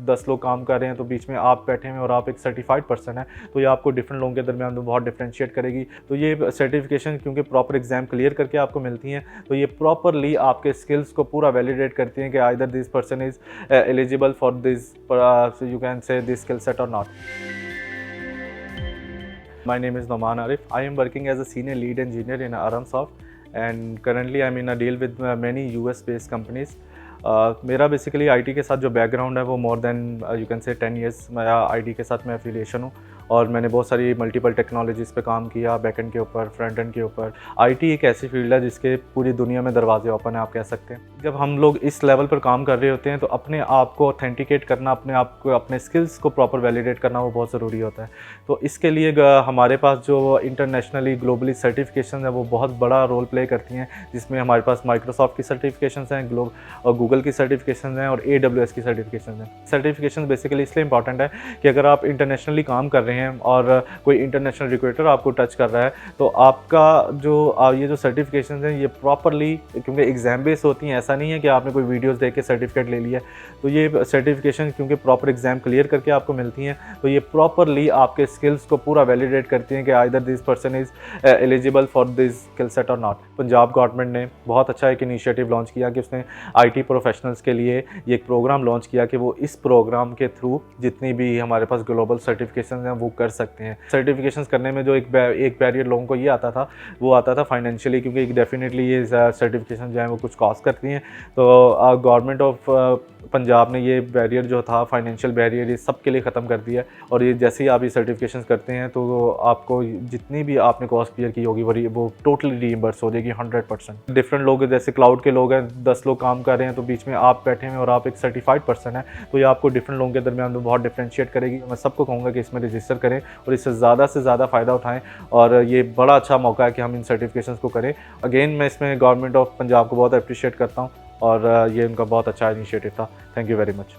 10 लोग काम कर रहे हैं तो बीच में आप बैठे हैं और आप एक सर्टिफाइड पर्सन है, तो ये आपको डिफरेंट लोगों के दरमियान में बहुत डिफरेंशिएट करेगी। तो ये सर्टिफिकेशन क्योंकि प्रॉपर एग्जाम क्लियर करके आपको मिलती हैं, तो ये प्रॉपरली आपके स्किल्स को पूरा वैलिडेट करती हैं कि either this person is eligible for this, you can say this skill set और not. My name is Noman Arif. I am working as a senior lead engineer in Aramsoft, and currently I'm in a deal with many US-based companies. मेरा basically IT के साथ जो background है वो more than you can say 10 years मेरा IT के साथ मैं एफिलिएशन हूँ, और मैंने बहुत सारी मल्टीपल टेक्नोलॉजीज़ पे काम किया, बैकएंड के ऊपर, फ्रंट एंड के ऊपर। आईटी एक ऐसी फील्ड है जिसके पूरी दुनिया में दरवाजे ओपन है, आप कह सकते हैं। जब हम लोग इस लेवल पर काम कर रहे होते हैं तो अपने आप को ऑथेंटिकेट करना, अपने आप को, अपने स्किल्स को प्रॉपर वैलिडेट करना वो बहुत ज़रूरी होता है। तो इसके लिए हमारे पास जो इंटरनेशनली ग्लोबली सर्टिफिकेशन है वो बहुत बड़ा रोल प्ले करती हैं, जिसमें हमारे पास माइक्रोसॉफ्ट की सर्टिफिकेशन हैं, गूगल की सर्टिफिकेशन हैं और AWS की सर्टिफिकेशन हैं। सर्टिफिकेशन बेसिकली इसलिए इंपॉर्टेंट है कि अगर आप इंटरनेशनली काम कर रहे हैं और कोई इंटरनेशनल रिक्रूटर आपको टच कर रहा है तो आपका जो ये जो सर्टिफिकेशन हैं ये प्रॉपरली, क्योंकि एग्जाम बेस होती हैं, ऐसा नहीं है कि आपने कोई वीडियोस देख के सर्टिफिकेट ले लिया। तो ये सर्टिफिकेशन क्योंकि प्रॉपर एग्जाम क्लियर करके आपको मिलती हैं, तो ये प्रॉपरली आपके स्किल्स को पूरा वैलिडेट करती हैं कि either this person is eligible for this skill set और नॉट। पंजाब गवर्नमेंट ने बहुत अच्छा एक इनिशिएटिव लॉन्च किया कि उसने IT प्रोफेशनल्स के लिए ये एक प्रोग्राम लॉन्च किया कि वो इस प्रोग्राम के थ्रू जितनी भी हमारे पास ग्लोबल सर्टिफिकेशन हैं वो कर सकते हैं। सर्टिफिकेशंस करने में जो एक बैरियर लोगों को ये आता था, वो आता था फाइनेंशियली, क्योंकि डेफिनेटली ये सर्टिफिकेशन जो है वो कुछ कॉस्ट करती हैं। तो गवर्नमेंट ऑफ पंजाब ने ये बैरियर जो था, फाइनेंशियल बैरियर, ये सब के लिए ख़त्म कर दिया है। और ये जैसे ही आप ये सर्टिफिकेशंस करते हैं तो आपको जितनी भी आपने कॉस्ट क्लियर की होगी वो टोटली रीइंबर्स हो जाएगी 100%। डिफरेंट लोग जैसे क्लाउड के लोग हैं, 10 लोग काम कर रहे हैं तो बीच में आप बैठे हैं और आप एक सर्टिफाइड पर्सन है, तो ये आपको डिफरेंट लोगों के दरमियान में बहुत डिफरेंशिएट करेगी। मैं सबको कहूँगा कि इसमें रजिस्टर करें और इससे ज़्यादा से ज़्यादा फ़ायदा उठाएँ, और ये बड़ा अच्छा मौका है कि हम इन सर्टिफिकेशंस को करें। अगेन मैं इसमें गवर्नमेंट ऑफ पंजाब को बहुत अप्रिशिएट करता हूँ, और ये उनका बहुत अच्छा इनिशिएटिव था। Thank you very much.